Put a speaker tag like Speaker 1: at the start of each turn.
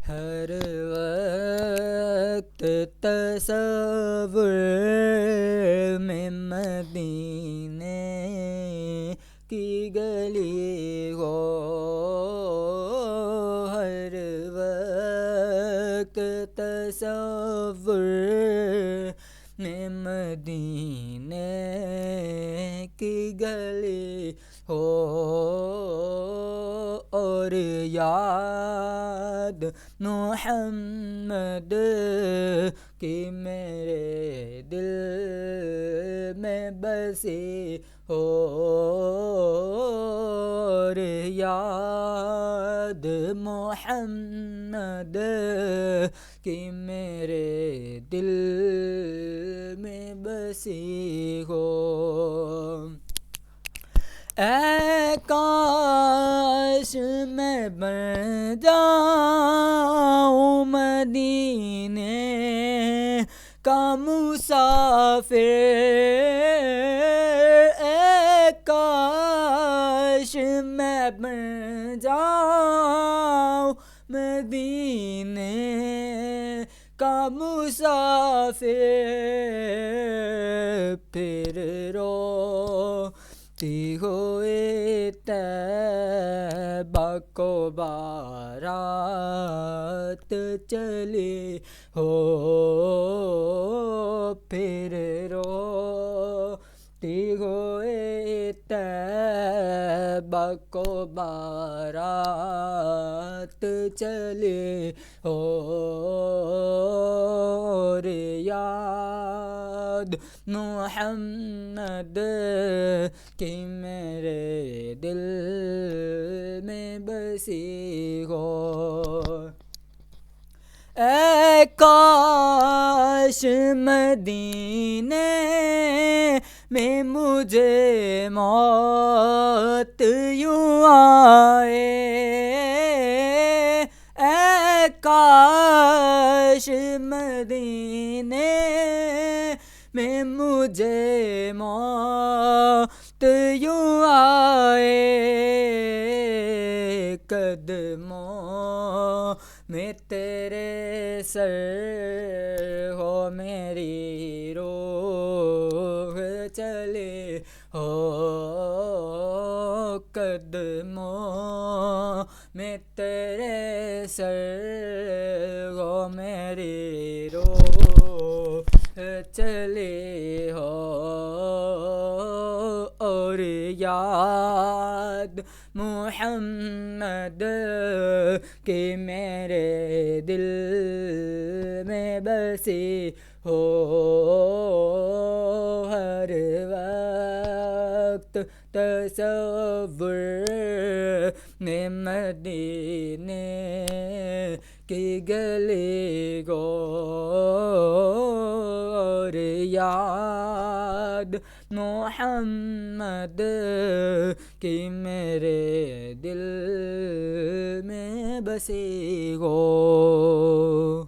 Speaker 1: ہر وقت تصور میں مدینے کی گلی ہو، ہر وقت تصور میں مدینے کی گلی ہو، اور یاد محمد کی میرے دل میں بسی ہو، اور یاد محمد کی میرے دل میں بسی ہو۔ اے کاش میں بن جاؤں مدینے کا مسافر، اے کاش میں بن جاؤں مدینے کا مسافر، پھر روتی ہوئے طیبہ کو بارات چلی ہو، پھر روتی ہوئے طیبہ کو بارات چلی ہو، اور یاد محمد کی میرے دل میں بسی ہو۔ اے کاش مدینے میں مجھے موت یوں آئے، اے کاش مدینے میں مجھے موت یوں آئے، قدموں میں تیرے سر ہو میری روح چلے ہو، قدموں میں تیرے سر ہو میری روح چلے ہو، اور یاد محمد کی میرے دل میں بسی ہو، ہر وقت تصور میں مدینے کی گلی کو، اور یاد محمد کی میرے دل میں بسی ہو۔